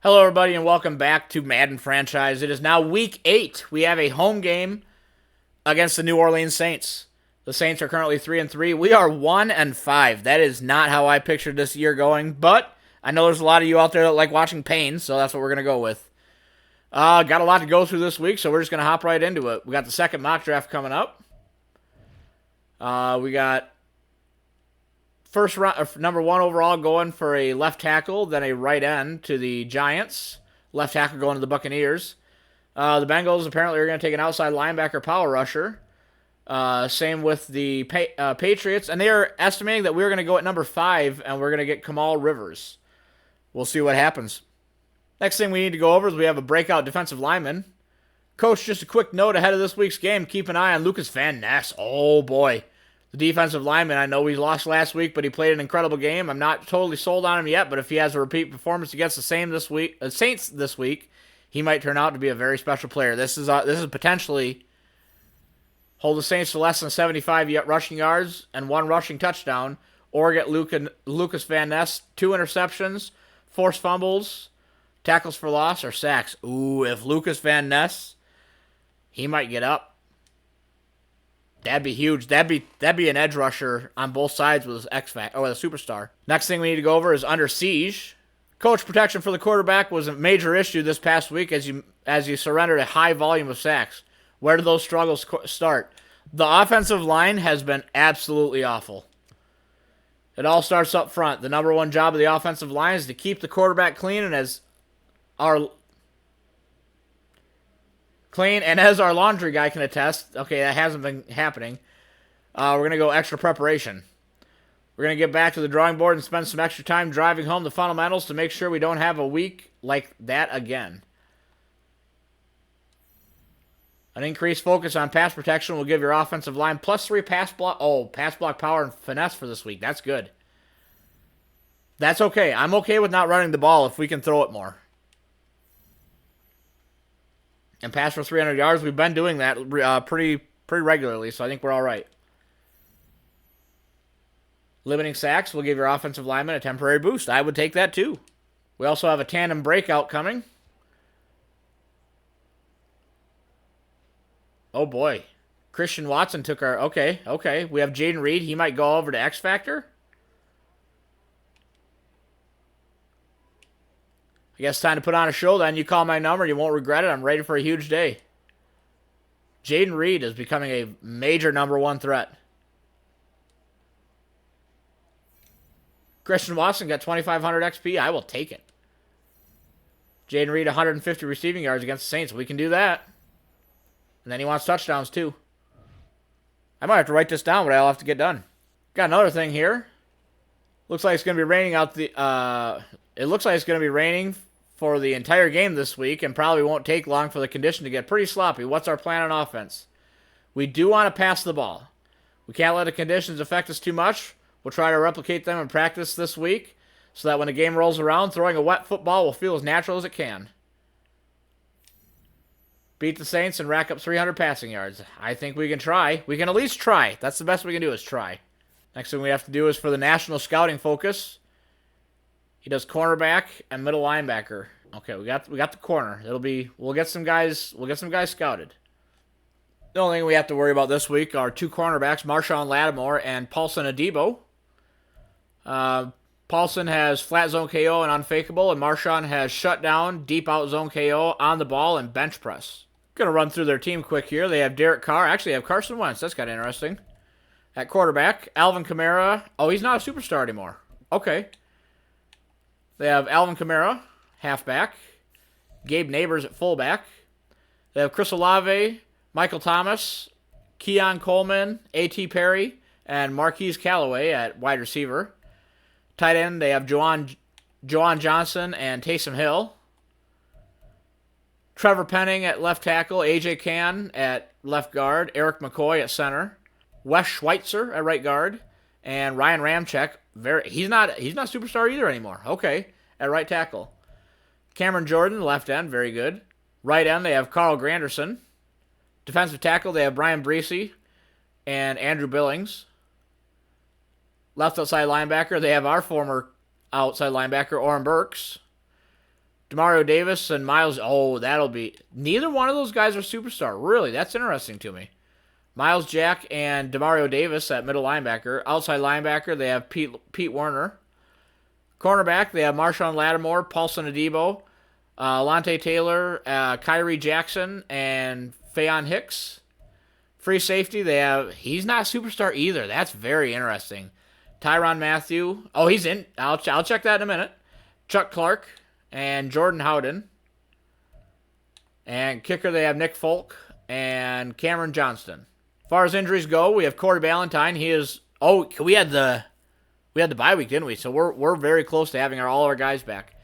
Hello, everybody, and welcome back to Madden Franchise. It is now week 8. We have a home game against the New Orleans Saints. The Saints are currently 3-3. We are 1-5. That is not how I pictured this year going, but I know there's a lot of you out there that like watching pain, so that's what we're going to go with. Got a lot to go through this week, so we're just going to hop right into it. We got the second mock draft coming up. We got first round, number 1 overall going for a left tackle, then a right end to the Giants. Left tackle going to the Buccaneers. The Bengals apparently are going to take an outside linebacker power rusher. Same with the Patriots, and they are estimating that we're going to go at number 5, and we're going to get Kamal Rivers. We'll see what happens. Next thing we need to go over is we have a breakout defensive lineman. Coach, just a quick note ahead of this week's game. Keep an eye on Lucas Van Ness. Oh, boy. The defensive lineman, I know he lost last week, but he played an incredible game. I'm not totally sold on him yet, but if he has a repeat performance against the Saints this week, he might turn out to be a very special player. This is potentially hold the Saints to less than 75 rushing yards and 1 rushing touchdown, or get Lucas Van Ness 2 interceptions, forced fumbles, tackles for loss, or sacks. Ooh, if Lucas Van Ness, he might get up. That'd be huge. That'd be an edge rusher on both sides with his with a superstar. Next thing we need to go over is under siege. Coach, protection for the quarterback was a major issue this past week as you surrendered a high volume of sacks. Where do those struggles start? The offensive line has been absolutely awful. It all starts up front. The number 1 job of the offensive line is to keep the quarterback clean, and as our laundry guy can attest, okay, that hasn't been happening. We're going to go extra preparation. We're going to get back to the drawing board and spend some extra time driving home the fundamentals to make sure we don't have a week like that again. An increased focus on pass protection will give your offensive line +3 pass block power and finesse for this week. That's good. That's okay. I'm okay with not running the ball if we can throw it more. And pass for 300 yards. We've been doing that pretty regularly, so I think we're all right. Limiting sacks will give your offensive lineman a temporary boost. I would take that too. We also have a tandem breakout coming. Oh boy. Christian Watson took our... Okay. We have Jaden Reed. He might go over to X Factor. I guess it's time to put on a show then. You call my number. You won't regret it. I'm ready for a huge day. Jaden Reed is becoming a major number 1 threat. Christian Watson got 2,500 XP. I will take it. Jaden Reed, 150 receiving yards against the Saints. We can do that. And then he wants touchdowns too. I might have to write this down, but I'll have to get done. Got another thing here. Looks like it's going to be raining out the... It looks like it's going to be raining for the entire game this week, and probably won't take long for the condition to get pretty sloppy. What's our plan on offense? We do want to pass the ball. We can't let the conditions affect us too much. We'll try to replicate them in practice this week so that when the game rolls around, throwing a wet football will feel as natural as it can. Beat the Saints and rack up 300 passing yards. I think we can try. We can at least try. That's the best we can do is try. Next thing we have to do is for the national scouting focus. He does cornerback and middle linebacker. Okay, we got the corner. We'll get some guys scouted. The only thing we have to worry about this week are 2 cornerbacks, Marshawn Lattimore and Paulson Adebo. Paulson has flat zone KO and unfakeable, and Marshawn has shut down, deep out zone KO on the ball and bench press. Gonna run through their team quick here. They have Derek Carr. Actually, they have Carson Wentz. That's kind of interesting. At quarterback, Alvin Kamara. Oh, he's not a superstar anymore. Okay. They have Alvin Kamara, halfback. Gabe Neighbors at fullback. They have Chris Olave, Michael Thomas, Keon Coleman, A.T. Perry, and Marquise Callaway at wide receiver. Tight end, they have Joan Johnson and Taysom Hill. Trevor Penning at left tackle, A.J. Cann at left guard, Eric McCoy at center, Wes Schweitzer at right guard, and Ryan Ramczyk. He's not a superstar either anymore. Okay, at right tackle. Cameron Jordan, left end, very good. Right end, they have Carl Granderson. Defensive tackle, they have Brian Breesy and Andrew Billings. Left outside linebacker, they have our former outside linebacker, Oren Burks. Demario Davis and Miles. Oh, that'll be. Neither one of those guys are superstar. Really, that's interesting to me. Miles Jack and Demario Davis at middle linebacker. Outside linebacker, they have Pete Werner. Cornerback, they have Marshawn Lattimore, Paulson Adebo, Lante Taylor, Kyrie Jackson, and Faion Hicks. Free safety, they have. He's not a superstar either. That's very interesting. Tyrann Mathieu. Oh, he's in. I'll check that in a minute. Chuck Clark and Jordan Howden. And kicker, they have Nick Folk and Cameron Johnston. As far as injuries go, we have Corey Ballantyne. He is. Oh, we had the bye week, didn't we? So we're very close to having all our guys back.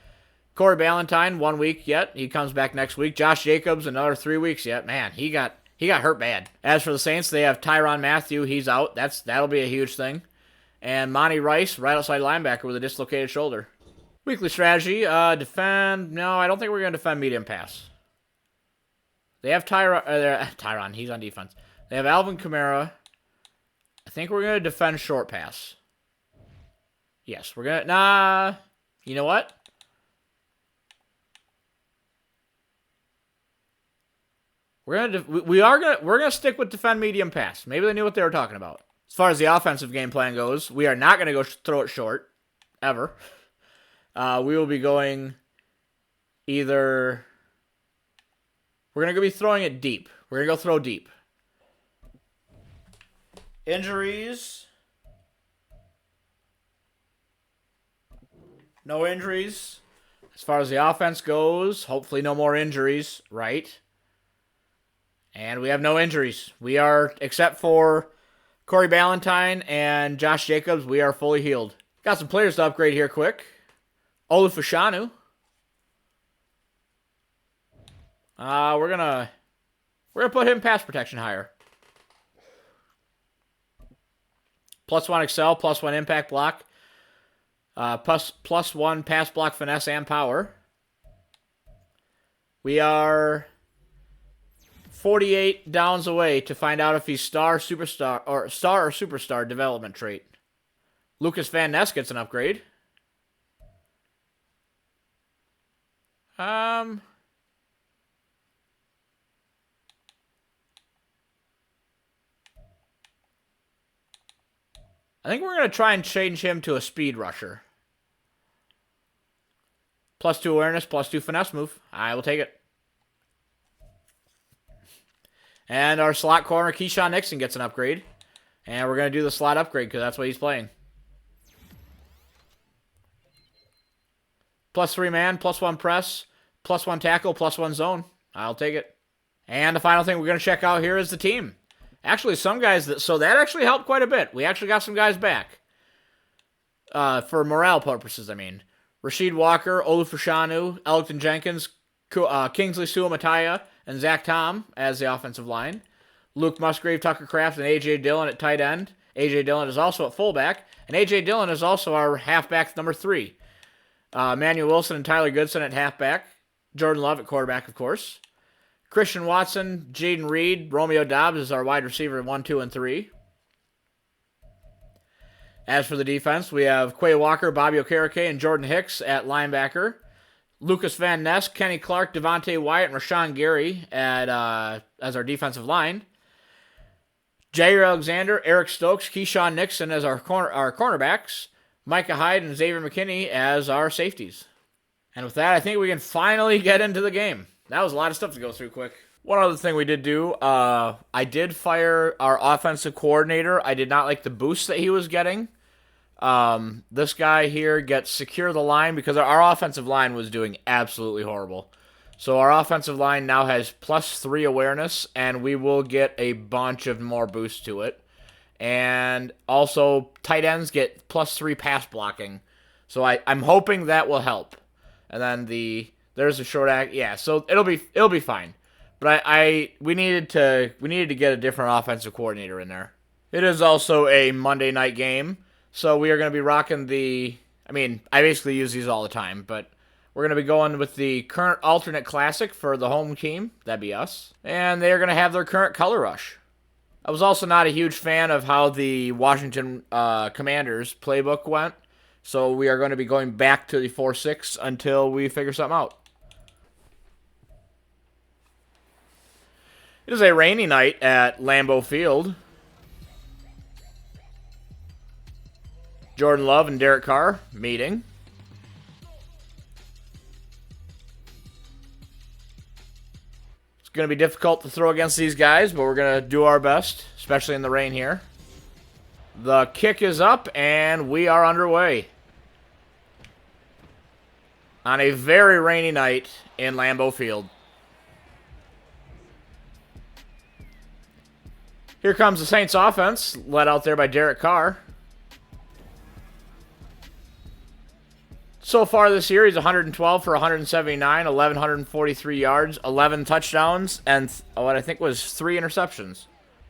Corey Ballantyne, 1 week yet. He comes back next week. Josh Jacobs, another 3 weeks yet. Man, he got hurt bad. As for the Saints, they have Tyrann Mathieu. He's out. That'll be a huge thing. And Monty Rice, right outside linebacker with a dislocated shoulder. Weekly strategy, defend. No, I don't think we're going to defend medium pass. They have Tyron. He's on defense. They have Alvin Kamara. I think we're going to defend short pass. Yes, we're going to... Nah. You know what? We're gonna stick with defend medium pass. Maybe they knew what they were talking about. As far as the offensive game plan goes, we are not going to go throw it short. Ever. We will be going either... We're going to be throwing it deep. We're going to go throw deep. Injuries. No injuries. As far as the offense goes, hopefully no more injuries, right? And we have no injuries. We are, except for Corey Ballantyne and Josh Jacobs, we are fully healed. Got some players to upgrade here quick. Olufashanu. We're gonna put him pass protection higher. +1 excel, +1 impact block, +1 pass block finesse and power. We are 48 downs away to find out if he's star or superstar development trait. Lucas Van Ness gets an upgrade. I think we're going to try and change him to a speed rusher. +2 awareness, +2 finesse move. I will take it. And our slot corner, Keyshawn Nixon, gets an upgrade. And we're going to do the slot upgrade because that's what he's playing. +3 man, +1 press, +1 tackle, +1 zone. I'll take it. And the final thing we're going to check out here is the team. Actually, some guys, so that actually helped quite a bit. We actually got some guys back. For morale purposes, I mean. Rasheed Walker, Olufashanu, Elgton Jenkins, Kingsley Suamataia, and Zach Tom as the offensive line. Luke Musgrave, Tucker Kraft, and A.J. Dillon at tight end. A.J. Dillon is also at fullback. And A.J. Dillon is also our halfback number 3. Manuel Wilson and Tyler Goodson at halfback. Jordan Love at quarterback, of course. Christian Watson, Jaden Reed, Romeo Dobbs is our wide receiver 1, 2, and 3. As for the defense, we have Quay Walker, Bobby Okereke, and Jordan Hicks at linebacker. Lucas Van Ness, Kenny Clark, Devontae Wyatt, and Rashawn Gary as our defensive line. Jair Alexander, Eric Stokes, Keyshawn Nixon as our cornerbacks. Micah Hyde and Xavier McKinney as our safeties. And with that, I think we can finally get into the game. That was a lot of stuff to go through quick. One other thing we did do, I did fire our offensive coordinator. I did not like the boost that he was getting. This guy here gets secure the line because our offensive line was doing absolutely horrible. So our offensive line now has +3 awareness, and we will get a bunch of more boost to it. And also, tight ends get +3 pass blocking. So I'm hoping that will help. And then there's a short act. Yeah, so it'll be fine. But we needed to get a different offensive coordinator in there. It is also a Monday night game, so we are going to be rocking I basically use these all the time, but we're going to be going with the current alternate classic for the home team. That'd be us. And they're going to have their current color rush. I was also not a huge fan of how the Washington Commanders playbook went, so we are going to be going back to the 4-6 until we figure something out. It is a rainy night at Lambeau Field. Jordan Love and Derek Carr meeting. It's going to be difficult to throw against these guys, but we're going to do our best, especially in the rain here. The kick is up, and we are underway. On a very rainy night in Lambeau Field. Here comes the Saints offense, led out there by Derek Carr. So far this year, he's 112 for 179, 1,143 yards, 11 touchdowns, and what I think was 3 interceptions.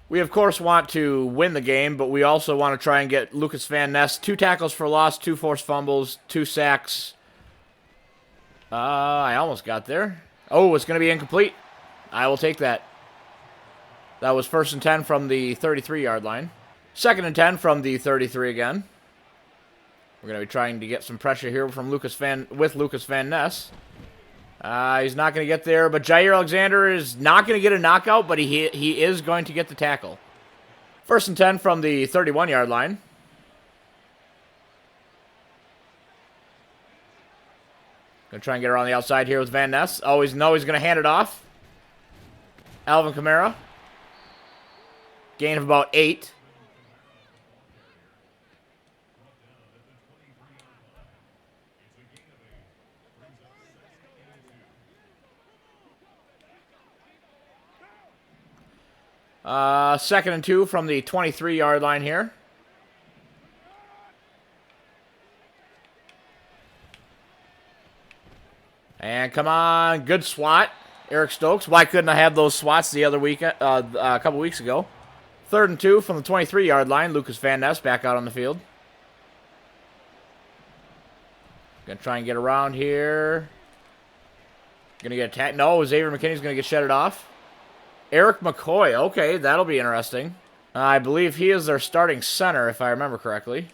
We, of course, want to win the game, but we also want to try and get Lucas Van Ness 2 tackles for loss, 2 forced fumbles, 2 sacks. I almost got there. Oh, it's going to be incomplete. I will take that. That was 1st and 10 from the 33-yard line. 2nd and 10 from the 33 again. We're going to be trying to get some pressure here from Lucas Van Ness. He's not going to get there, but Jair Alexander is not going to get a knockout, but he is going to get the tackle. 1st and 10 from the 31-yard line. Going to try and get around the outside here with Van Ness. Oh, he's going to hand it off. Alvin Kamara. Gain of about 8. Second and 2 from the 23-yard line here. And come on, good swat, Eric Stokes. Why couldn't I have those swats the other week, a couple weeks ago? 3rd and 2 from the 23-yard line. Lucas Van Ness back out on the field. Gonna try and get around here. Gonna get attacked. No, Xavier McKinney's gonna get shedded off. Eric McCoy. Okay, that'll be interesting. I believe he is their starting center, if I remember correctly.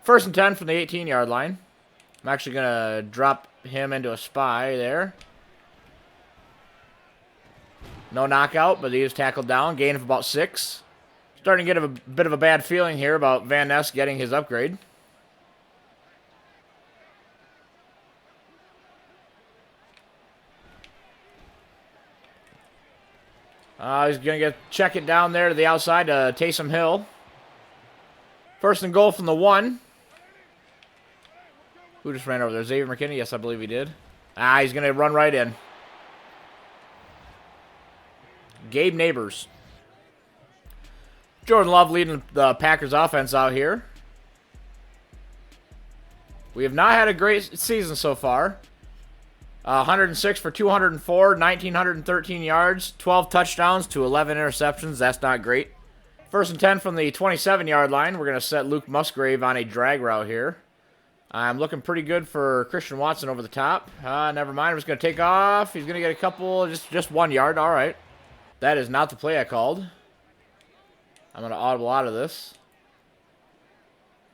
1st and 10 from the 18-yard line. I'm actually going to drop him into a spy there. No knockout, but he is tackled down. Gain of about 6. Starting to get a bit of a bad feeling here about Van Ness getting his upgrade. He's going to check it down there to the outside to Taysom Hill. 1st and goal from the 1. Who just ran over there? Xavier McKinney? Yes, I believe he did. He's going to run right in. Gabe Neighbors. Jordan Love leading the Packers offense out here. We have not had a great season so far. 106 for 204, 1,913 yards, 12 touchdowns to 11 interceptions. That's not great. 1st and 10 from the 27-yard line. We're going to set Luke Musgrave on a drag route here. I'm looking pretty good for Christian Watson over the top. Never mind. I'm just going to take off. He's going to get a couple, just 1 yard. All right. That is not the play I called. I'm going to audible out of this.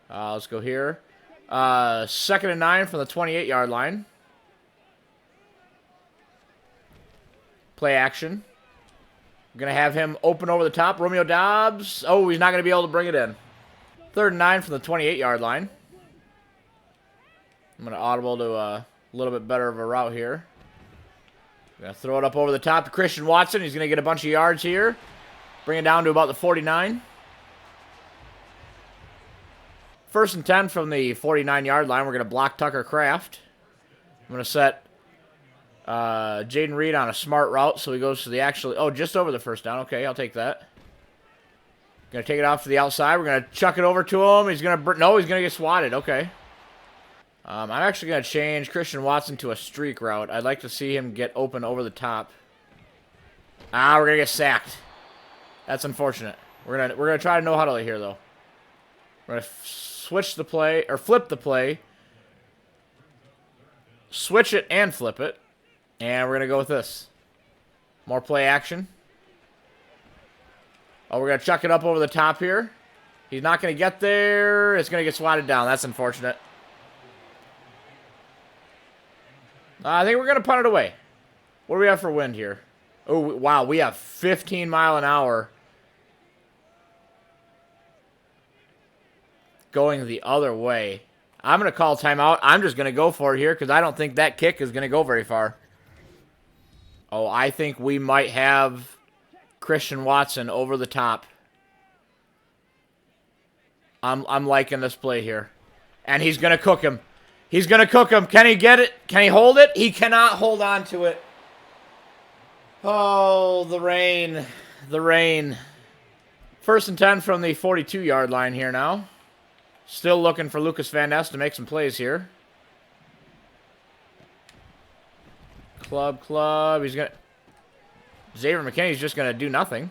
Let's go here. 2nd and 9 from the 28-yard line. Play action. We're going to have him open over the top. Romeo Dobbs. Oh, he's not going to be able to bring it in. 3rd and 9 from the 28-yard line. I'm going to audible to a little bit better of a route here. I'm going to throw it up over the top to Christian Watson. He's going to get a bunch of yards here. Bring it down to about the 49. 1st and 10 from the 49-yard line. We're going to block Tucker Kraft. I'm going to set Jaden Reed on a smart route, so he goes to the just over the 1st down. Okay, I'll take that. Going to take it off to the outside. We're going to chuck it over to him. He's going to get swatted. Okay. I'm actually going to change Christian Watson to a streak route. I'd like to see him get open over the top. We're going to get sacked. That's unfortunate. We're going to try to no huddle here, though. We're going to switch the play, or flip the play. Switch it and flip it. And we're going to go with this. More play action. Oh, we're going to chuck it up over the top here. He's not going to get there. It's going to get swatted down. That's unfortunate. I think we're going to punt it away. What do we have for wind here? Oh, wow. We have 15 mile an hour going the other way. I'm going to call timeout. I'm just going to go for it here because I don't think that kick is going to go very far. Oh, I think we might have Christian Watson over the top. I'm liking this play here. And he's going to cook him. He's going to cook him. Can he get it? Can he hold it? He cannot hold on to it. Oh, the rain. The rain. 1st and 10 from the 42-yard line here now. Still looking for Lucas Van Ness to make some plays here. Club. He's going to... Xavier McKinney's just going to do nothing.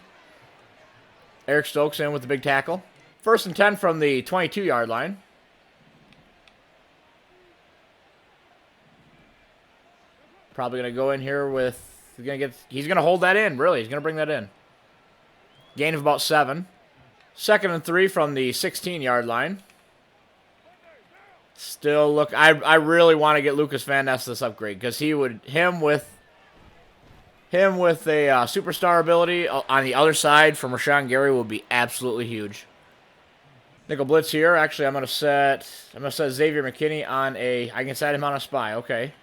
Eric Stokes in with the big tackle. 1st and 10 from the 22-yard line. Probably going to go in here with... He's going to hold that in, really. He's going to bring that in. Gain of about 7. 2nd and 3 from the 16-yard line. Still look... I really want to get Lucas Van Ness this upgrade because him with a superstar ability on the other side from Rashawn Gary will be absolutely huge. Nickel blitz here. Actually, I'm gonna set Xavier McKinney on a... I can set him on a spy. Okay.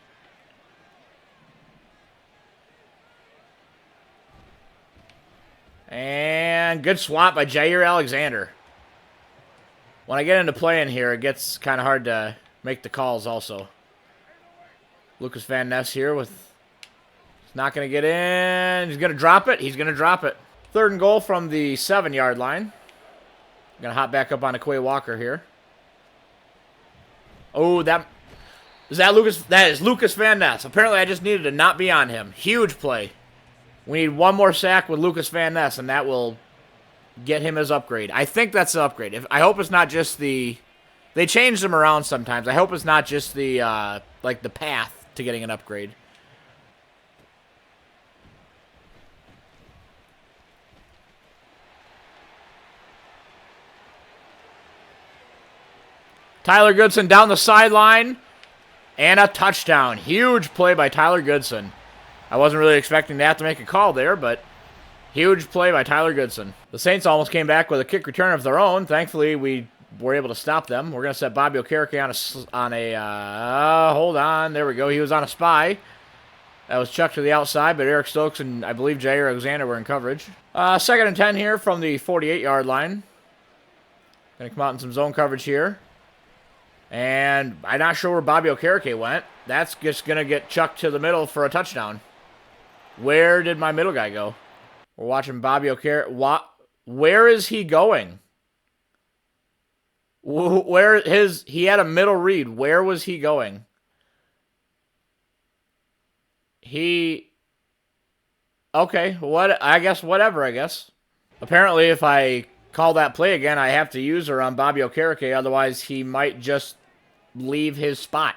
And good swap by Jair Alexander. When I get into playing here, it gets kind of hard to make the calls also. Lucas Van Ness here with... He's not going to get in. He's going to drop it. He's going to drop it. 3rd and goal from the 7-yard line. I'm going to hop back up on Quay Walker here. Oh, that is Lucas Van Ness. Apparently, I just needed to not be on him. Huge play. We need one more sack with Lucas Van Ness, and that will get him his upgrade. I think that's the upgrade. I hope it's not just the... They change them around sometimes. I hope it's not just the, like, the path to getting an upgrade. Tyler Goodson down the sideline. And a touchdown. Huge play by Tyler Goodson. I wasn't really expecting to have to make a call there, but huge play by Tyler Goodson. The Saints almost came back with a kick return of their own. Thankfully, we were able to stop them. We're going to set Bobby Okereke on a hold on. There we go. He was on a spy. That was chucked to the outside, but Eric Stokes and I believe Jair Alexander were in coverage. 2nd and 10 here from the 48-yard line. Going to come out in some zone coverage here. And I'm not sure where Bobby Okereke went. That's just going to get chucked to the middle for a touchdown. Where did my middle guy go? We're watching Bobby Okereke. Where is he going? He had a middle read. Where was he going? Okay, I guess whatever, I guess. Apparently, if I call that play again, I have to use her on Bobby Okereke. Otherwise, he might just leave his spot.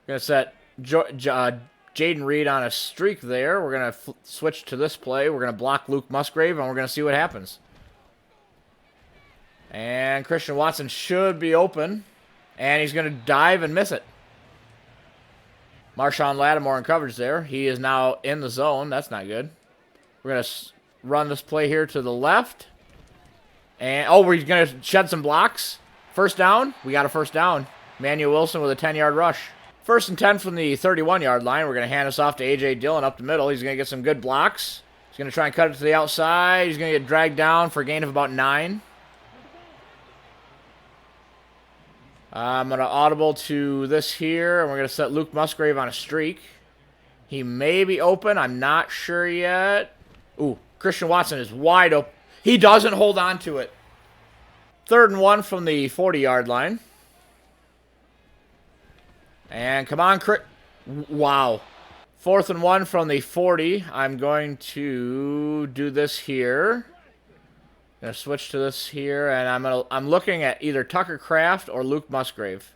Going to set Jaden Reed on a streak there. We're going to switch to this play. We're going to block Luke Musgrave, and we're going to see what happens. And Christian Watson should be open. And he's going to dive and miss it. Marshawn Lattimore in coverage there. He is now in the zone. That's not good. We're going to run this play here to the left. And, we're going to shed some blocks. First down. We got a first down. Manuel Wilson with a 10-yard rush. 1st and 10 from the 31-yard line. We're going to hand this off to A.J. Dillon up the middle. He's going to get some good blocks. He's going to try and cut it to the outside. He's going to get dragged down for a gain of about 9. I'm going to audible to this here, and we're going to set Luke Musgrave on a streak. He may be open. I'm not sure yet. Ooh, Christian Watson is wide open. He doesn't hold on to it. 3rd and 1 from the 40-yard line. And come on, wow. 4th and 1 from the 40. I'm going to do this here. Gonna switch to this here, and I'm looking at either Tucker Kraft or Luke Musgrave.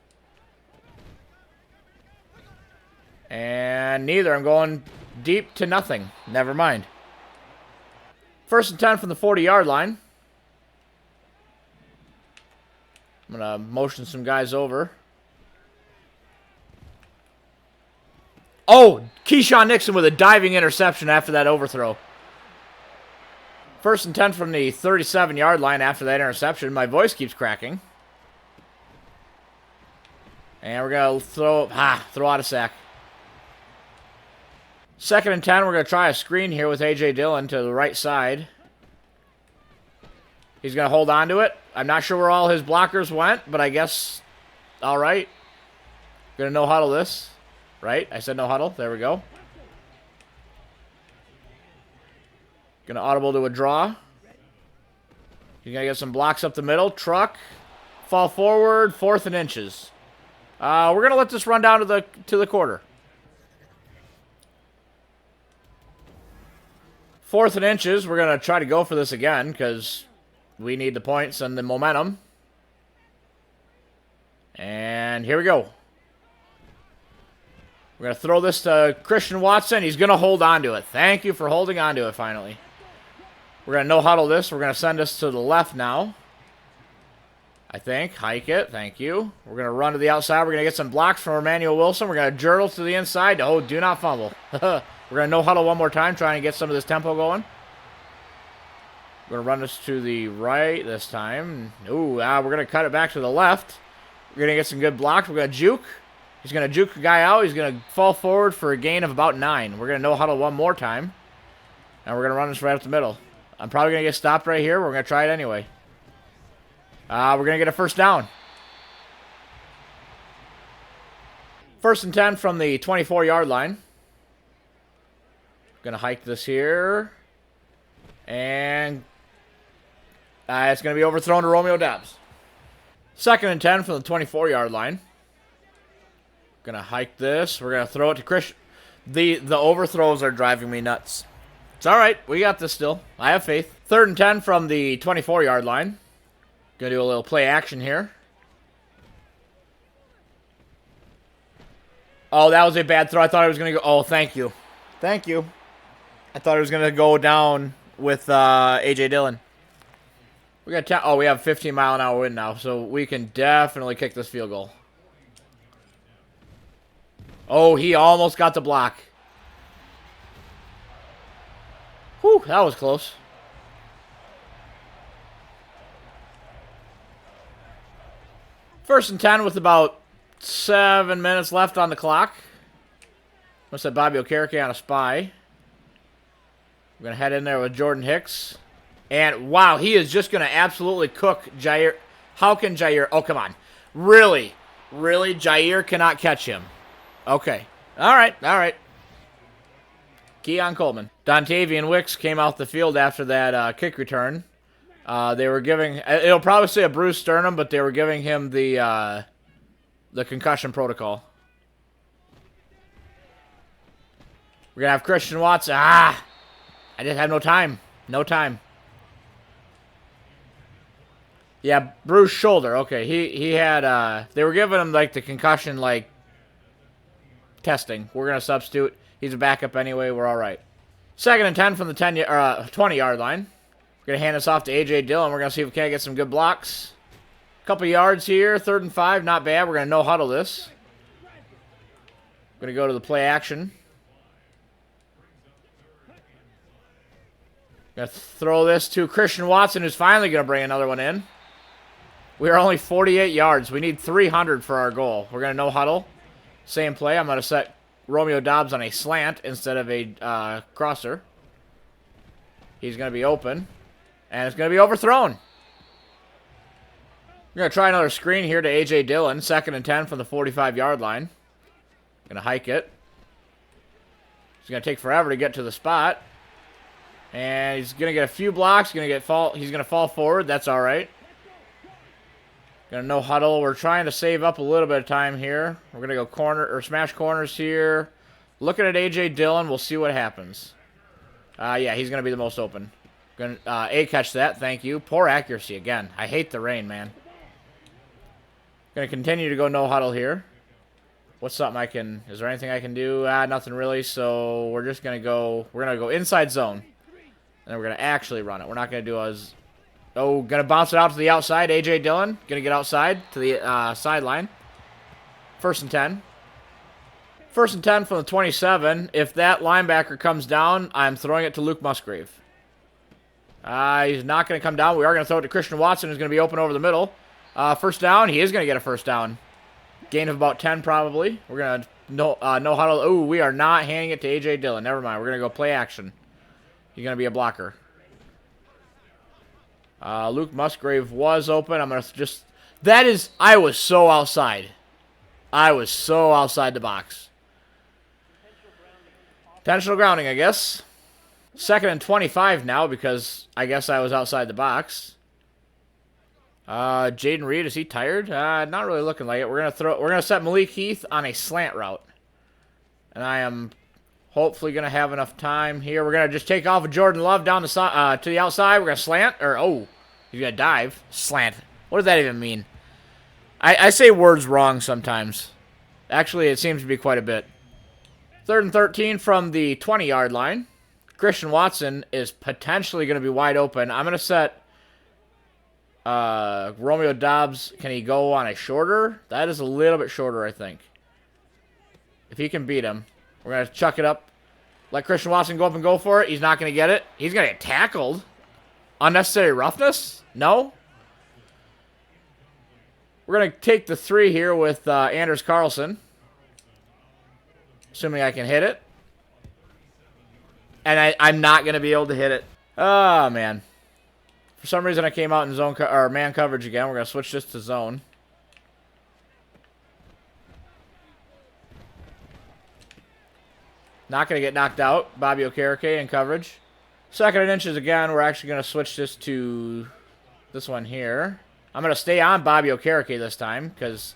And neither. I'm going deep to nothing. Never mind. 1st and 10 from the 40-yard line. I'm gonna motion some guys over. Oh, Keyshawn Nixon with a diving interception after that overthrow. 1st and 10 from the 37-yard line after that interception. My voice keeps cracking. And we're going to throw out a sack. 2nd and 10, we're going to try a screen here with A.J. Dillon to the right side. He's going to hold on to it. I'm not sure where all his blockers went, but I guess, all right. Going to no huddle this. Right? I said no huddle. There we go. Going to audible to a draw. He's going to get some blocks up the middle. Truck. Fall forward. 4th and inches. We're going to let this run down to the quarter. 4th and inches. We're going to try to go for this again because we need the points and the momentum. And here we go. We're going to throw this to Christian Watson. He's going to hold on to it. Thank you for holding on to it finally. We're going to no-huddle this. We're going to send this to the left now. I think. Hike it. Thank you. We're going to run to the outside. We're going to get some blocks from Emmanuel Wilson. We're going to jurtle to the inside. Oh, do not fumble. We're going to no-huddle one more time, trying to get some of this tempo going. We're going to run this to the right this time. Ooh, we're going to cut it back to the left. We're going to get some good blocks. We're going to juke. He's going to juke a guy out. He's going to fall forward for a gain of about 9. We're going to no-huddle one more time. And we're going to run this right up the middle. I'm probably going to get stopped right here. We're going to try it anyway. We're going to get a 1st down. 1st and 10 from the 24-yard line. Going to hike this here. And it's going to be overthrown to Romeo Doubs. 2nd and 10 from the 24-yard line. Going to hike this. We're going to throw it to Christian. The overthrows are driving me nuts. It's all right. We got this still. I have faith. 3rd and 10 from the 24-yard line. Going to do a little play action here. Oh, that was a bad throw. I thought I was going to go. Oh, thank you. Thank you. I thought it was going to go down with A.J. Dillon. We got we have a 15-mile-an-hour wind now, so we can definitely kick this field goal. Oh, he almost got the block. Whew, that was close. First and 10 with about 7 minutes left on the clock. Must have Bobby Okereke on a spy. We're going to head in there with Jordan Hicks. And, wow, he is just going to absolutely cook Jair. How can Jair... Oh, come on. Really? Really? Jair cannot catch him. Okay. All right. Keon Coleman. Dontavian Wicks came off the field after that kick return. They were giving... It'll probably say a bruised sternum, but they were giving him the concussion protocol. We're going to have Christian Watson. I just have no time. No time. Yeah, bruised shoulder. Okay, he had... They were giving him, like, the concussion, like, testing. We're going to substitute. He's a backup anyway. We're all right. 2nd and 10 from the 20-yard line. We're going to hand this off to A.J. Dillon. We're going to see if we can't get some good blocks. Couple yards here. 3rd and 5. Not bad. We're going to no-huddle this. We're going to go to the play action. Going to throw this to Christian Watson, who's finally going to bring another one in. We are only 48 yards. We need 300 for our goal. We're going to no-huddle. Same play. I'm going to set Romeo Doubs on a slant instead of a crosser. He's going to be open. And it's going to be overthrown. We're going to try another screen here to A.J. Dillon. 2nd and 10 from the 45-yard line. Going to hike it. He's going to take forever to get to the spot. And he's going to get a few blocks. He's going to fall forward. That's all right. Going to no huddle. We're trying to save up a little bit of time here. We're going to go smash corners here. Looking at A.J. Dillon. We'll see what happens. Yeah, he's going to be the most open. Going to catch that. Thank you. Poor accuracy again. I hate the rain, man. Going to continue to go no huddle here. What's something I can... Is there anything I can do? Nothing really. So we're just going to go... We're going to go inside zone. And then we're going to actually run it. We're not going to do as... Oh, going to bounce it out to the outside. A.J. Dillon going to get outside to the sideline. 1st and 10. First and 10 from the 27. If that linebacker comes down, I'm throwing it to Luke Musgrave. He's not going to come down. We are going to throw it to Christian Watson, who's going to be open over the middle. First down. He is going to get a first down. Gain of about 10, probably. We're going to no huddle. Ooh, we are not handing it to A.J. Dillon. Never mind. We're going to go play action. He's going to be a blocker. Luke Musgrave was open. I'm going to just... That is... I was so outside. I was so outside the box. Intentional grounding, I guess. Second and 25 now because I guess I was outside the box. Jaden Reed, is he tired? Not really looking like it. We're gonna set Malik Heath on a slant route. And I am hopefully gonna have enough time here. We're gonna just take off with Jordan Love down the to the outside. We're gonna slant, or oh, he's gonna dive. Slant. What does that even mean? I say words wrong sometimes. Actually, it seems to be quite a bit. Third and 13 from the 20-yard line. Christian Watson is potentially going to be wide open. I'm going to set Romeo Doubs. Can he go on a shorter? That is a little bit shorter, I think. If he can beat him. We're going to chuck it up. Let Christian Watson go up and go for it. He's not going to get it. He's going to get tackled. Unnecessary roughness? No. We're going to take the 3 here with Anders Carlson. Assuming I can hit it. And I'm not going to be able to hit it. Oh, man. For some reason, I came out in zone or man coverage again. We're going to switch this to zone. Not going to get knocked out. Bobby Okereke in coverage. Second and inches again. We're actually going to switch this to this one here. I'm going to stay on Bobby Okereke this time because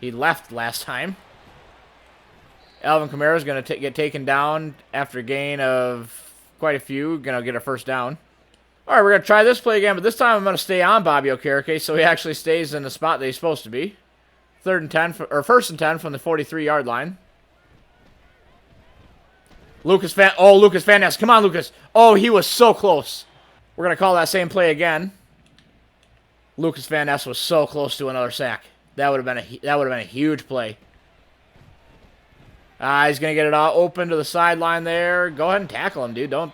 he left last time. Alvin Kamara is going to get taken down after a gain of quite a few. Going to get a first down. All right, we're going to try this play again, but this time I'm going to stay on Bobby Okereke so he actually stays in the spot that he's supposed to be. First and 10 from the 43-yard line. Lucas Van Ness. Come on, Lucas. Oh, he was so close. We're going to call that same play again. Lucas Van Ness was so close to another sack. That would have been a huge play. He's going to get it all open to the sideline there. Go ahead and tackle him, dude. Don't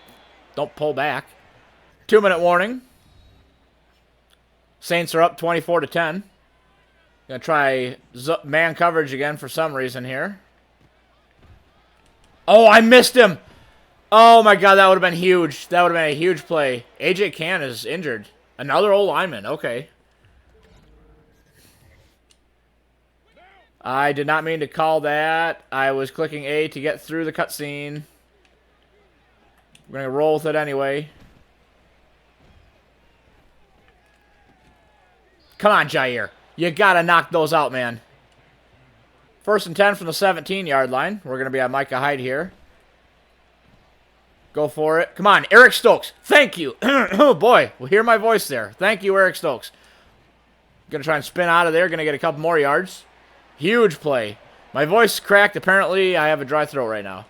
pull back. 2-minute warning. Saints are up 24-10. Going to try man coverage again for some reason here. Oh, I missed him. Oh, my God. That would have been huge. That would have been a huge play. A.J. Cann is injured. Another old lineman. Okay. I did not mean to call that. I was clicking A to get through the cutscene. We're going to roll with it anyway. Come on, Jair. You got to knock those out, man. First and 10 from the 17-yard line. We're going to be on Micah Hyde here. Go for it. Come on, Eric Stokes. Thank you. Oh, boy. We'll hear my voice there. Thank you, Eric Stokes. Going to try and spin out of there. Going to get a couple more yards. Huge play. My voice cracked. Apparently, I have a dry throat right now.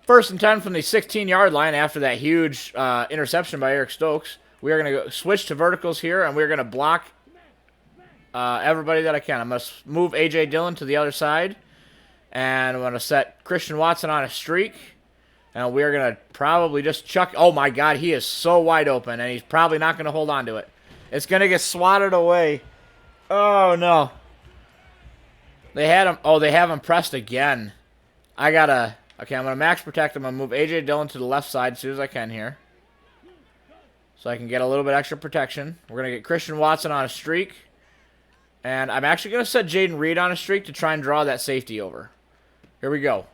First and 10 from the 16-yard line after that huge interception by Eric Stokes. We are going to switch to verticals here, and we're going to block everybody that I can. I'm going to move A.J. Dillon to the other side, and I'm going to set Christian Watson on a streak, and we're going to probably just chuck. Oh, my God, he is so wide open, and he's probably not going to hold on to it. It's going to get swatted away. Oh, no. They had him. Oh, they have him pressed again. I gotta. Okay, I'm gonna max protect him. I'm gonna move A.J. Dillon to the left side as soon as I can here, so I can get a little bit extra protection. We're gonna get Christian Watson on a streak, and I'm actually gonna set Jaden Reed on a streak to try and draw that safety over. Here we go.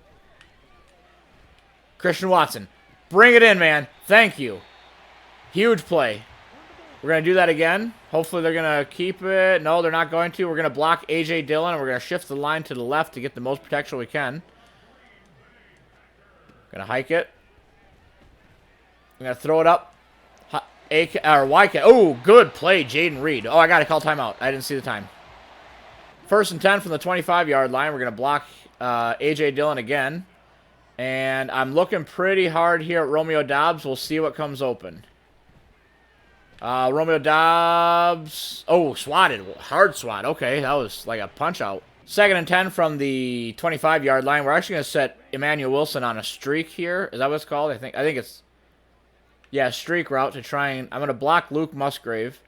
Christian Watson, bring it in, man. Thank you. Huge play. We're going to do that again. Hopefully they're going to keep it. No, they're not going to. We're going to block A.J. Dillon, and we're going to shift the line to the left to get the most protection we can. Going to hike it. I'm going to throw it up. YK. Oh, good play, Jaden Reed. Oh, I got to call timeout. I didn't see the time. First and 10 from the 25-yard line. We're going to block A.J. Dillon again. And I'm looking pretty hard here at Romeo Doubs. We'll see what comes open. Romeo Doubs. Oh, swatted. Hard swat. Okay, that was like a punch-out. 2nd and 10 from the 25-yard line. We're actually going to set Emmanuel Wilson on a streak here. Is that what it's called? I think it's, yeah, streak route to try and, I'm going to block Luke Musgrave.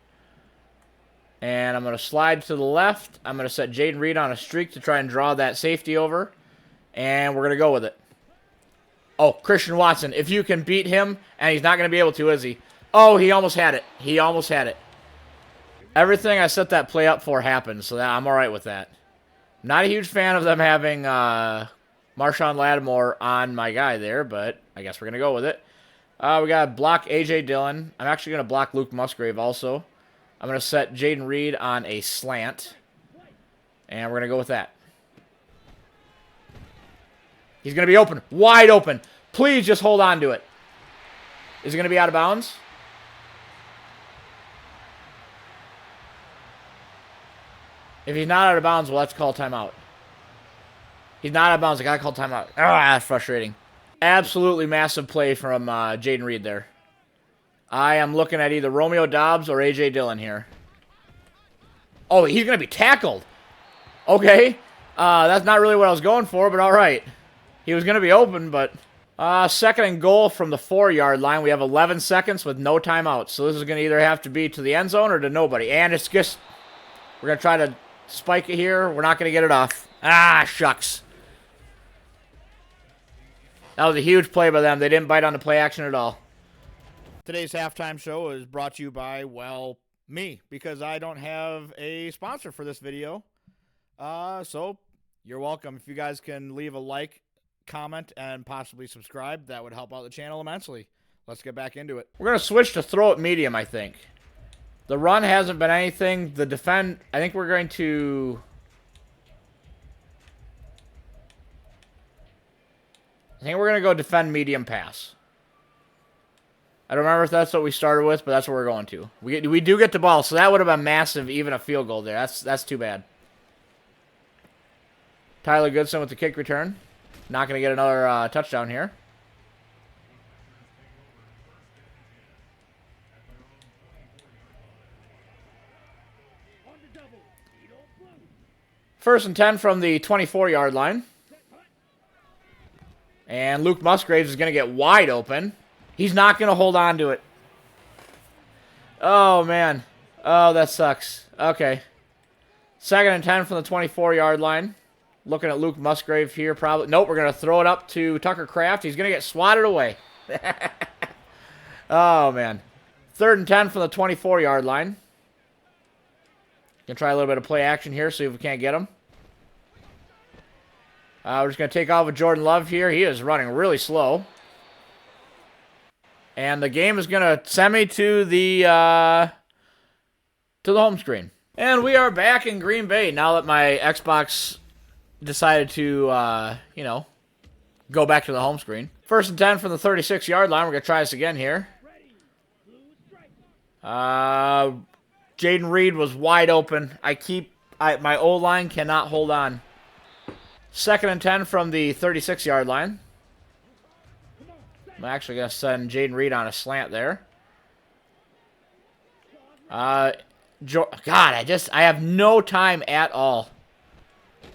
And I'm going to slide to the left. I'm going to set Jaden Reed on a streak to try and draw that safety over. And we're going to go with it. Oh, Christian Watson. If you can beat him, and he's not going to be able to, is he? Oh, he almost had it. He almost had it. Everything I set that play up for happened, so I'm all right with that. Not a huge fan of them having Marshawn Lattimore on my guy there, but I guess we're going to go with it. We got to block A.J. Dillon. I'm actually going to block Luke Musgrave also. I'm going to set Jaden Reed on a slant. And we're going to go with that. He's going to be open. Wide open. Please just hold on to it. Is he going to be out of bounds? If he's not out of bounds, we'll have to call timeout. He's not out of bounds. I got to call timeout. Ah, that's frustrating. Absolutely massive play from Jaden Reed there. I am looking at either Romeo Doubs or A.J. Dillon here. Oh, he's going to be tackled. Okay. That's not really what I was going for, but all right. He was going to be open, but... 2nd and goal from the 4-yard line. We have 11 seconds with no timeouts. So this is going to either have to be to the end zone or to nobody. And it's just... We're going to try to spike it here. We're not going to get it off. Ah, shucks. That was a huge play by them. They didn't bite on the play action at all. Today's halftime show is brought to you by, well, me, because I don't have a sponsor for this video. So you're welcome. If you guys can leave a like, comment, and possibly subscribe, that would help out the channel immensely. Let's get back into it. We're going to switch to throw it medium, I think. The run hasn't been anything. The defend, I think we're going to... I think we're going to go defend medium pass. I don't remember if that's what we started with, but that's what we're going to. We do get the ball, so that would have been massive, even a field goal there. That's too bad. Tyler Goodson with the kick return. Not going to get another touchdown here. First and 10 from the 24-yard line. And Luke Musgraves is going to get wide open. He's not going to hold on to it. Oh, man. Oh, that sucks. Okay. 2nd and 10 from the 24-yard line. Looking at Luke Musgrave here, probably. Nope, we're going to throw it up to Tucker Kraft. He's going to get swatted away. Oh, man. 3rd and 10 from the 24-yard line. Going to try a little bit of play action here, see if we can't get him. We're just going to take off with Jordan Love here. He is running really slow. And the game is going to send me to the home screen. And we are back in Green Bay now that my Xbox decided to, you know, go back to the home screen. 1st and 10 from the 36-yard line. We're going to try this again here. Jaden Reed was wide open. My O-line cannot hold on. 2nd and 10 from the 36-yard line. I'm actually going to send Jaden Reed on a slant there. God, I have no time at all.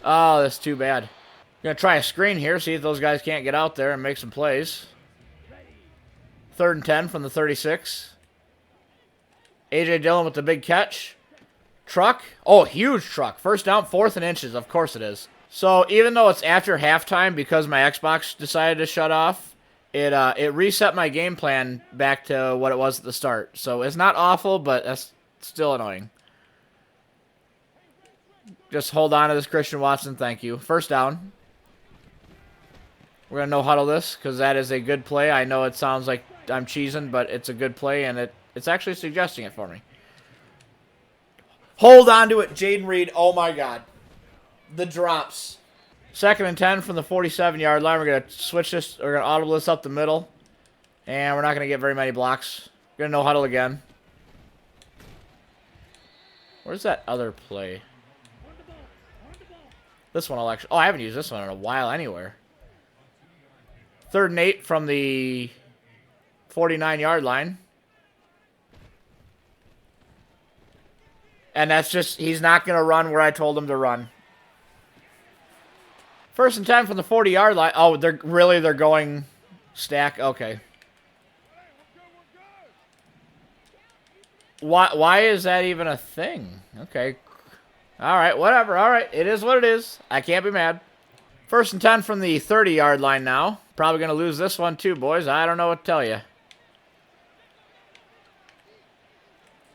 Oh, that's too bad. I'm going to try a screen here, see if those guys can't get out there and make some plays. 3rd and 10 from the 36. A.J. Dillon with the big catch. Truck. Oh, huge truck. 1st down, 4th and inches. Of course it is. So even though it's after halftime because my Xbox decided to shut off, it reset my game plan back to what it was at the start. So it's not awful, but that's still annoying. Just hold on to this, Christian Watson. Thank you. 1st down. We're going to no-huddle this because that is a good play. I know it sounds like I'm cheesing, but it's a good play, and it's actually suggesting it for me. Hold on to it, Jaden Reed. Oh, my God. The drops. 2nd and 10 from the 47-yard line. We're going to switch this. We're going to audible this up the middle. And we're not going to get very many blocks. We're going to no-huddle again. Where's that other play? This one I'll actually... Oh, I haven't used this one in a while anywhere. 3rd and 8 from the 49-yard line. And that's just... He's not going to run where I told him to run. First and 10 from the 40-yard line. Oh, they're going stack. Okay. Why is that even a thing? Okay. All right, whatever. All right, it is what it is. I can't be mad. First and 10 from the 30-yard line now. Probably going to lose this one too, boys. I don't know what to tell you.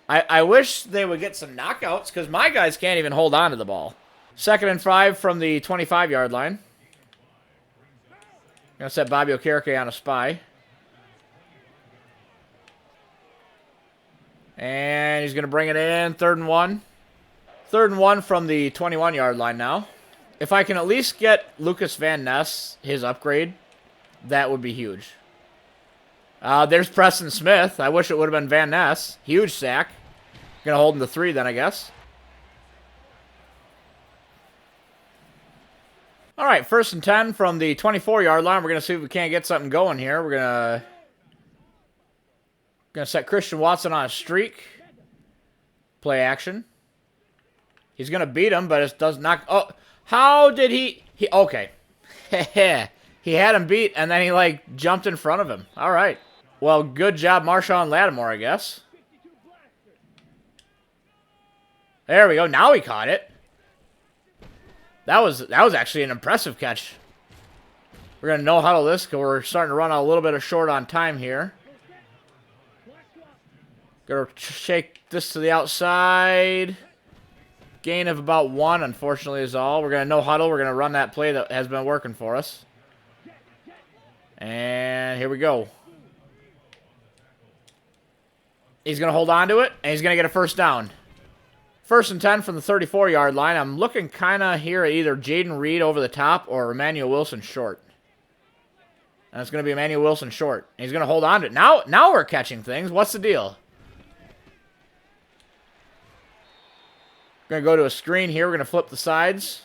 I wish they would get some knockouts because my guys can't even hold on to the ball. Second and 5 from the 25-yard line. Going to set Bobby Okereke on a spy. And he's going to bring it in. 3rd and 1. 3rd and 1 from the 21-yard line now. If I can at least get Lucas Van Ness his upgrade, that would be huge. There's Preston Smith. I wish it would have been Van Ness. Huge sack. Going to hold him to 3 then, I guess. All right, 1st and 10 from the 24-yard line. We're going to see if we can't get something going here. We're going to set Christian Watson on a streak. Play action. He's going to beat him, but it does not... Oh, how did he... Okay. He had him beat, and then he, like, jumped in front of him. All right. Well, good job, Marshawn Lattimore, I guess. There we go. Now he caught it. That was actually an impressive catch. We're going to no-huddle this because we're starting to run a little bit of short on time here. Going to shake this to the outside. Gain of about 1, unfortunately, is all. We're going to no-huddle. We're going to run that play that has been working for us. And here we go. He's going to hold on to it, and he's going to get a 1st down. 1st and 10 from the 34-yard line. I'm looking kind of here at either Jaden Reed over the top or Emmanuel Wilson short. And it's going to be Emmanuel Wilson short. And he's going to hold on to it. Now we're catching things. What's the deal? We're going to go to a screen here. We're going to flip the sides.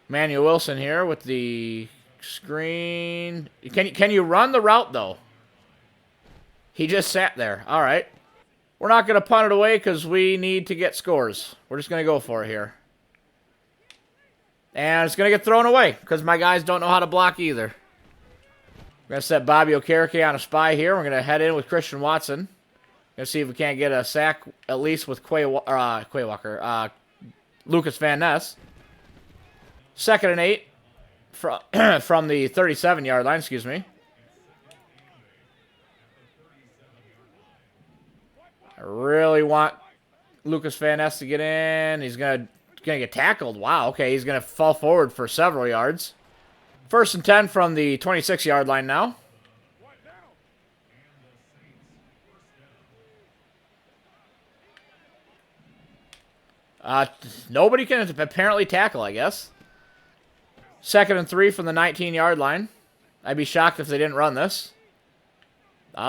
Emmanuel Wilson here with the screen. Can you run the route, though? He just sat there. All right. We're not going to punt it away because we need to get scores. We're just going to go for it here. And it's going to get thrown away because my guys don't know how to block either. We're going to set Bobby Okereke on a spy here. We're going to head in with Christian Watson. Going to see if we can't get a sack at least with Lucas Van Ness. 2nd and 8 from the 37-yard line, excuse me. I really want Lucas Van Ness to get in. He's gonna get tackled. Wow, okay, he's gonna fall forward for several yards. 1st and 10 from the 26-yard line now. Nobody can apparently tackle, I guess. 2nd and 3 from the 19-yard line. I'd be shocked if they didn't run this.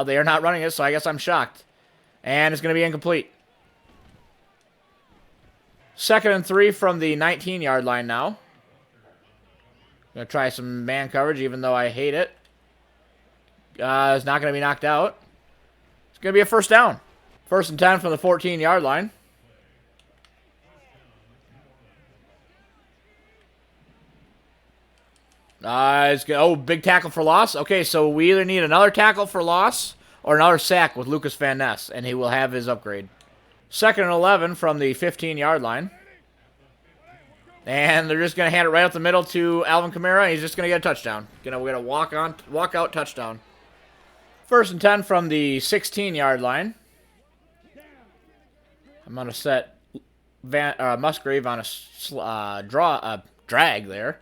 They are not running it, so I guess I'm shocked. And it's going to be incomplete. 2nd and 3 from the 19-yard line now. Going to try some man coverage, even though I hate it. It's not going to be knocked out. It's going to be a 1st down. 1st and 10 from the 14-yard line. Big tackle for loss. Okay, so we either need another tackle for loss or another sack with Lucas Van Ness, and he will have his upgrade. 2nd and 11 from the 15-yard line. And they're just going to hand it right up the middle to Alvin Kamara, and he's just going to get a touchdown. We're going to walk out touchdown. 1st and 10 from the 16-yard line. I'm going to set Musgrave on a drag there.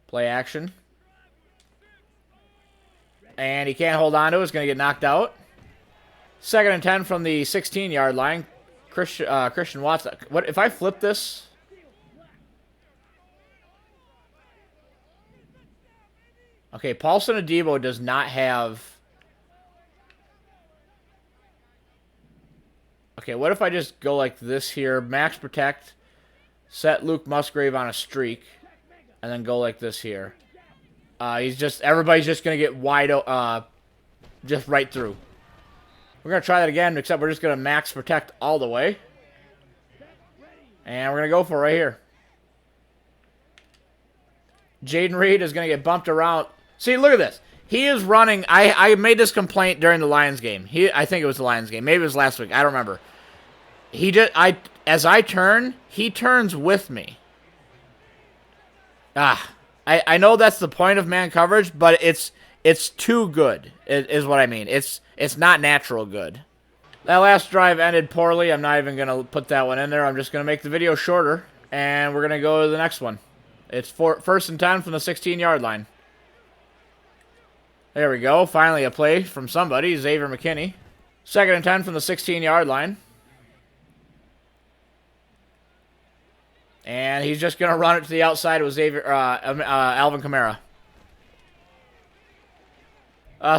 Play action. And he can't hold on to it. It's going to get knocked out. 2nd and 10 from the 16-yard line. Christian Watson. What if I flip this? Okay, Paulson Adebo does not have... Okay, what if I just go like this here? Max protect. Set Luke Musgrave on a streak. And then go like this here. Everybody's just going to get wide open, just right through. We're going to try that again, except we're just going to max protect all the way. And we're going to go for it right here. Jaden Reed is going to get bumped around. See, look at this. He is running. I made this complaint during the Lions game. I think it was the Lions game. Maybe it was last week. I don't remember. As I turn, he turns with me. I know that's the point of man coverage, but it's too good, is what I mean. It's not natural good. That last drive ended poorly. I'm not even going to put that one in there. I'm just going to make the video shorter, and we're going to go to the next one. It's first and 10 from the 16-yard line. There we go. Finally a play from somebody, Xavier McKinney. Second and 10 from the 16-yard line. And he's just going to run it to the outside with Alvin Kamara.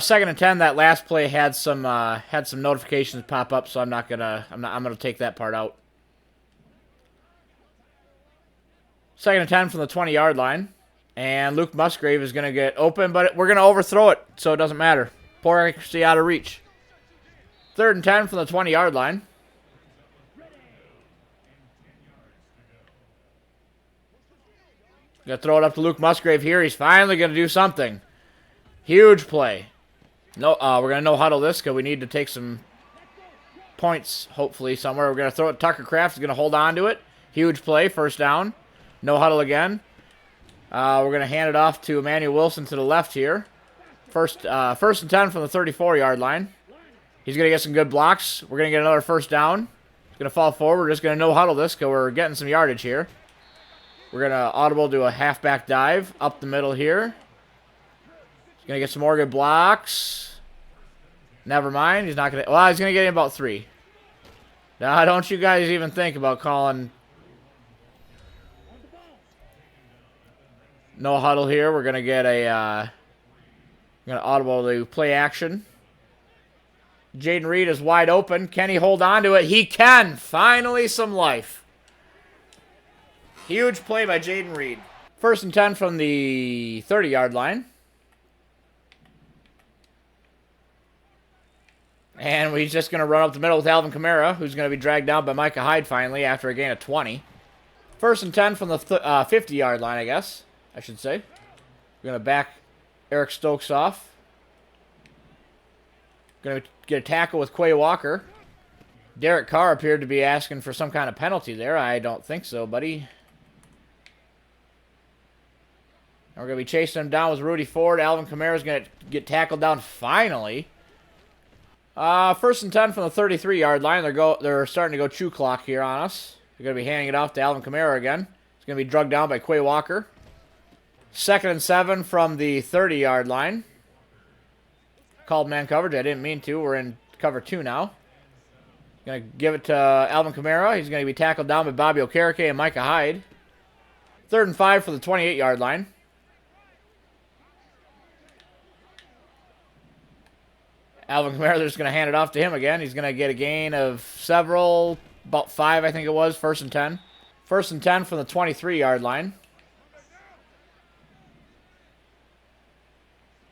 Second and 10. That last play had some notifications pop up, so I'm gonna take that part out. Second and 10 from the 20-yard line, and Luke Musgrave is gonna get open, but we're gonna overthrow it, so it doesn't matter. Poor accuracy, out of reach. Third and 10 from the 20-yard line. Gonna throw it up to Luke Musgrave here. He's finally gonna do something. Huge play. No, we're gonna no huddle this because we need to take some points, hopefully somewhere. We're gonna throw it. Tucker Kraft is gonna hold on to it. Huge play, first down. No huddle again. We're gonna hand it off to Emmanuel Wilson to the left here. First and 10 from the 34-yard line. He's gonna get some good blocks. We're gonna get another first down. He's gonna fall forward. We're just gonna no huddle this because we're getting some yardage here. We're gonna audible do a halfback dive up the middle here. He's gonna get some more good blocks. Never mind. He's not gonna. Well, he's gonna get in about 3. Now, don't you guys even think about calling no huddle here. We're gonna get a. Gonna audible to play action. Jaden Reed is wide open. Can he hold on to it? He can. Finally, some life. Huge play by Jaden Reed. First and 10 from the 30-yard line. And we're just going to run up the middle with Alvin Kamara, who's going to be dragged down by Micah Hyde finally after a gain of 20. First and 10 from the 50-yard line, I guess, I should say. We're going to back Eric Stokes off. Going to get a tackle with Quay Walker. Derek Carr appeared to be asking for some kind of penalty there. I don't think so, buddy. And we're going to be chasing him down with Rudy Ford. Alvin Kamara is going to get tackled down finally. First and 10 from the 33-yard line. They're starting to go chew clock here on us. They're going to be handing it off to Alvin Kamara again. He's going to be drugged down by Quay Walker. Second and 7 from the 30-yard line. Called man coverage. I didn't mean to. We're in cover 2 now. Going to give it to Alvin Kamara. He's going to be tackled down by Bobby Okereke and Micah Hyde. Third and 5 for the 28-yard line. Alvin Kamara, they're just going to hand it off to him again. He's going to get a gain of several, about 5, I think it was, first and 10. First and 10 from the 23-yard line.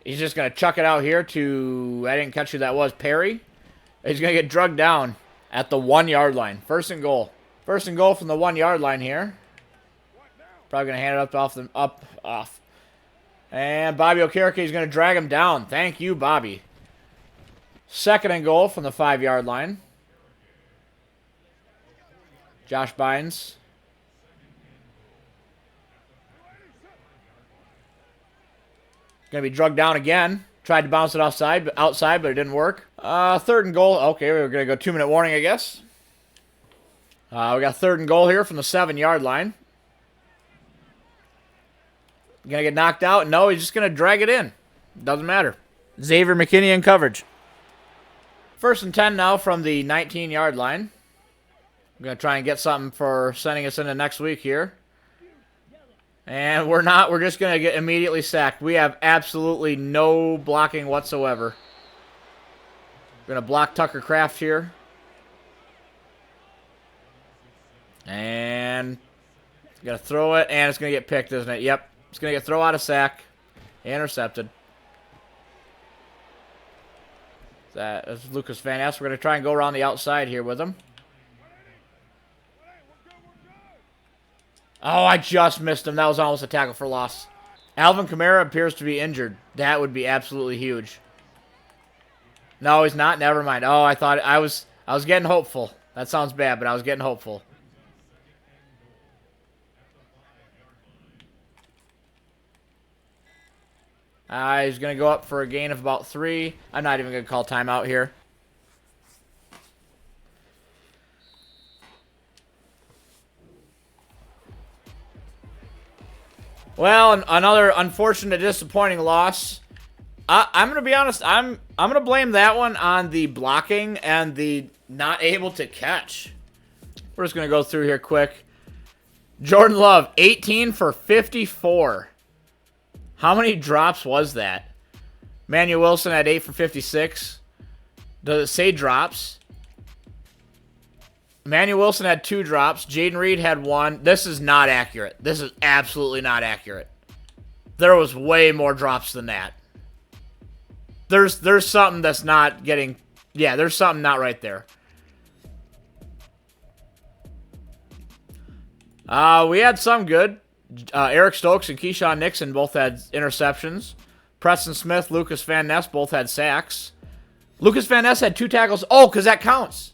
He's just going to chuck it out here to, I didn't catch who that was, Perry. He's going to get drugged down at the 1-yard line. First and goal. First and goal from the 1-yard line here. Probably going to hand it off. And Bobby Okereke is going to drag him down. Thank you, Bobby. Second and goal from the 5-yard line. Josh Bynes. Going to be drugged down again. Tried to bounce it outside, but it didn't work. Third and goal. Okay, we're going to go 2-minute warning, I guess. We got third and goal here from the 7-yard line. Going to get knocked out? No, he's just going to drag it in. Doesn't matter. Xavier McKinney in coverage. First and 10 now from the 19-yard line. I'm going to try and get something for sending us into next week here. And we're not. We're just going to get immediately sacked. We have absolutely no blocking whatsoever. We're going to block Tucker Kraft here. And going to throw it, and it's going to get picked, isn't it? Yep. It's going to get throw out of sack. Intercepted. That is Lucas Van Ness. We're going to try and go around the outside here with him. Oh, I just missed him. That was almost a tackle for loss. Alvin Kamara appears to be injured. That would be absolutely huge. No, he's not. Never mind. Oh, I was getting hopeful. That sounds bad, but I was getting hopeful. He's going to go up for a gain of about 3. I'm not even going to call timeout here. Well, another unfortunate, disappointing loss. I'm going to be honest. I'm going to blame that one on the blocking and the not able to catch. We're just going to go through here quick. Jordan Love, 18 for 54. How many drops was that? Manuel Wilson had 8 for 56. Does it say drops? Manuel Wilson had 2 drops. Jaden Reed had 1. This is not accurate. This is absolutely not accurate. There was way more drops than that. There's something that's not getting... Yeah, there's something not right there. We had some good. Eric Stokes and Keyshawn Nixon both had interceptions. Preston Smith, Lucas Van Ness both had sacks. Lucas Van Ness had 2 tackles. Oh, because that counts.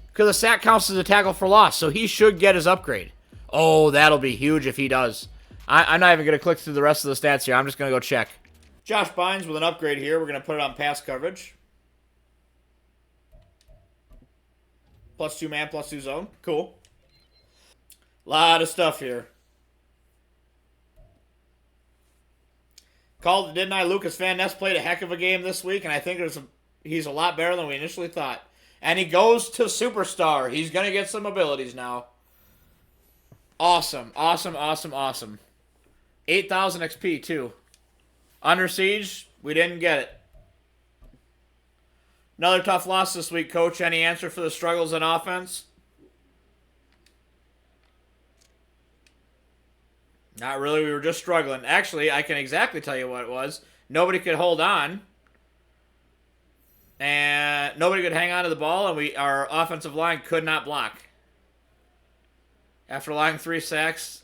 Because a sack counts as a tackle for loss, so he should get his upgrade. Oh, that'll be huge if he does. I'm not even going to click through the rest of the stats here. I'm just going to go check. Josh Bynes with an upgrade here. We're going to put it on pass coverage. +2 man, +2 zone. Cool. Lot of stuff here. Called it, didn't I? Lucas Van Ness played a heck of a game this week, and I think he's a lot better than we initially thought. And he goes to Superstar. He's going to get some abilities now. Awesome. Awesome, awesome, awesome. 8,000 XP, too. Under Siege, we didn't get it. Another tough loss this week, Coach. Any answer for the struggles in offense? Not really. We were just struggling. Actually, I can exactly tell you what it was. Nobody could hold on. And nobody could hang on to the ball, and our offensive line could not block. After allowing 3 sacks,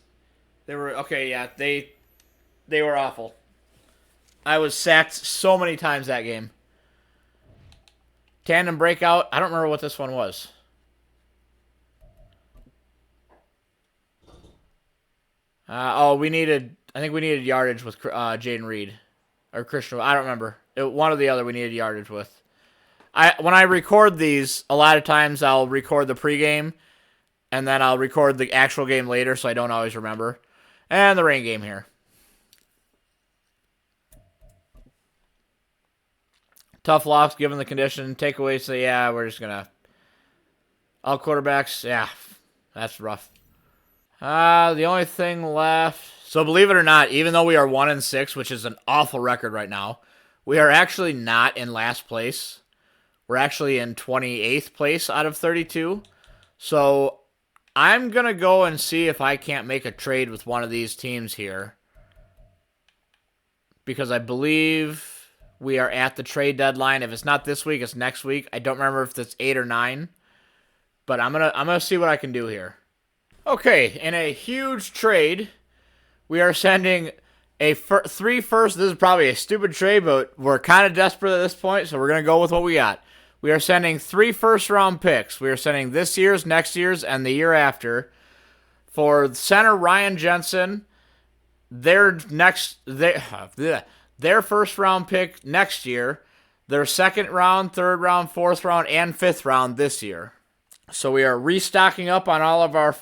they were they were awful. I was sacked so many times that game. Tandem breakout. I don't remember what this one was. I think we needed yardage with Jaden Reed. Or Christian. I don't remember. One or the other we needed yardage with. When I record these, a lot of times I'll record the pregame, and then I'll record the actual game later, so I don't always remember. And the rain game here. Tough loss given the condition. Takeaways, so yeah, we're just going to... All quarterbacks, yeah, that's rough. The only thing left... So believe it or not, even though we are 1-6, which is an awful record right now, we are actually not in last place. We're actually in 28th place out of 32. So I'm going to go and see if I can't make a trade with one of these teams here. Because I believe we are at the trade deadline. If it's not this week, it's next week. I don't remember if it's 8 or 9. But I'm gonna see what I can do here. Okay, in a huge trade, we are sending 3 firsts. This is probably a stupid trade, but we're kind of desperate at this point, so we're going to go with what we got. We are sending 3 first-round picks. We are sending this year's, next year's, and the year after. For center Ryan Jensen, their first-round pick next year, their second round, third round, fourth round, and fifth round this year. So we are restocking up on all of our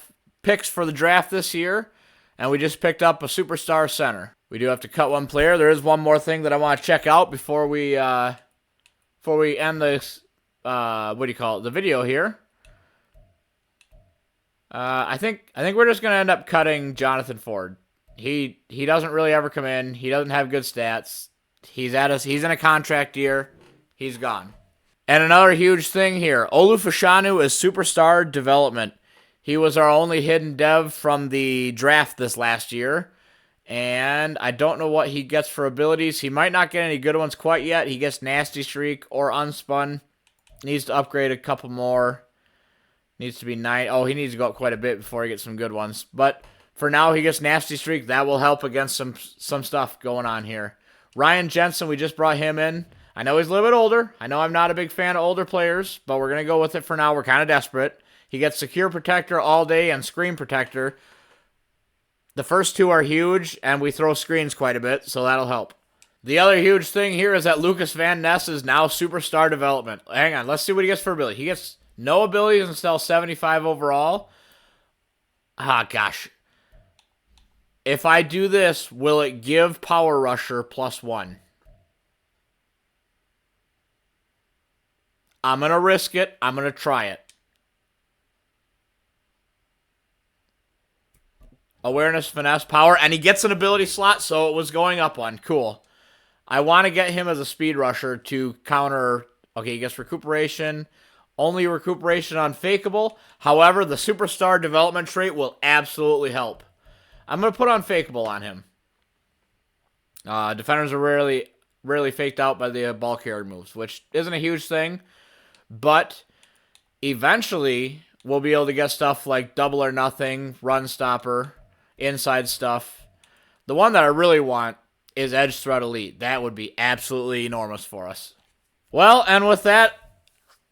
picks for the draft this year, and we just picked up a superstar center. We do have to cut one player. There is one more thing that I want to check out before we end this, the video here. I think we're just going to end up cutting Jonathan Ford. He doesn't really ever come in. He doesn't have good stats. He's in a contract year. He's gone. And another huge thing here, Olufashanu is superstar development. He was our only hidden dev from the draft this last year. And I don't know what he gets for abilities. He might not get any good ones quite yet. He gets Nasty Streak or Unspun. Needs to upgrade a couple more. Needs to be 9. Oh, he needs to go up quite a bit before he gets some good ones. But For now, he gets Nasty Streak. That will help against some stuff going on here. Ryan Jensen, we just brought him in. I know he's a little bit older. I know I'm not a big fan of older players, but we're going to go with it for now. We're kind of desperate. He gets Secure Protector all day and Screen Protector. The first two are huge, and we throw screens quite a bit, so that'll help. The other huge thing here is that Lucas Van Ness is now Superstar Development. Hang on, let's see what he gets for ability. He gets no abilities and still 75 overall. Ah, gosh. If I do this, will it give Power Rusher +1? I'm going to risk it. I'm going to try it. Awareness, Finesse, Power, and he gets an ability slot, so it was going up one. Cool. I want to get him as a Speed Rusher to counter... Okay, he gets Recuperation. Only Recuperation on Fakeable. However, the Superstar Development trait will absolutely help. I'm going to put on Fakeable on him. Defenders are rarely faked out by the ball carrier moves, which isn't a huge thing. But eventually, we'll be able to get stuff like Double or Nothing, Run Stopper, Inside stuff. The one that I really want is Edge Threat Elite. That would be absolutely enormous for us. Well, and with that,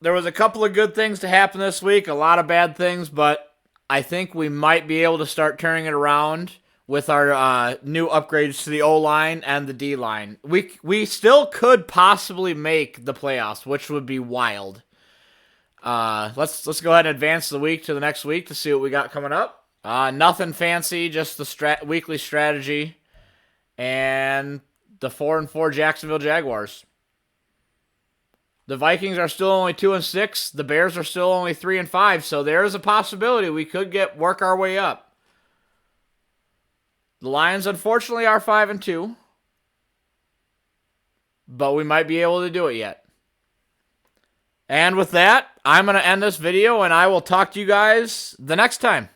there was a couple of good things to happen this week, a lot of bad things, but I think we might be able to start turning it around with our new upgrades to the O-line and the D-line. We still could possibly make the playoffs, which would be wild. Let's go ahead and advance the week to the next week to see what we got coming up. Nothing fancy, just the weekly strategy and the 4-4 Jacksonville Jaguars. The Vikings are still only 2-6. The Bears are still only 3-5. So there is a possibility we could work our way up. The Lions, unfortunately, are 5-2, but we might be able to do it yet. And with that, I'm going to end this video, and I will talk to you guys the next time.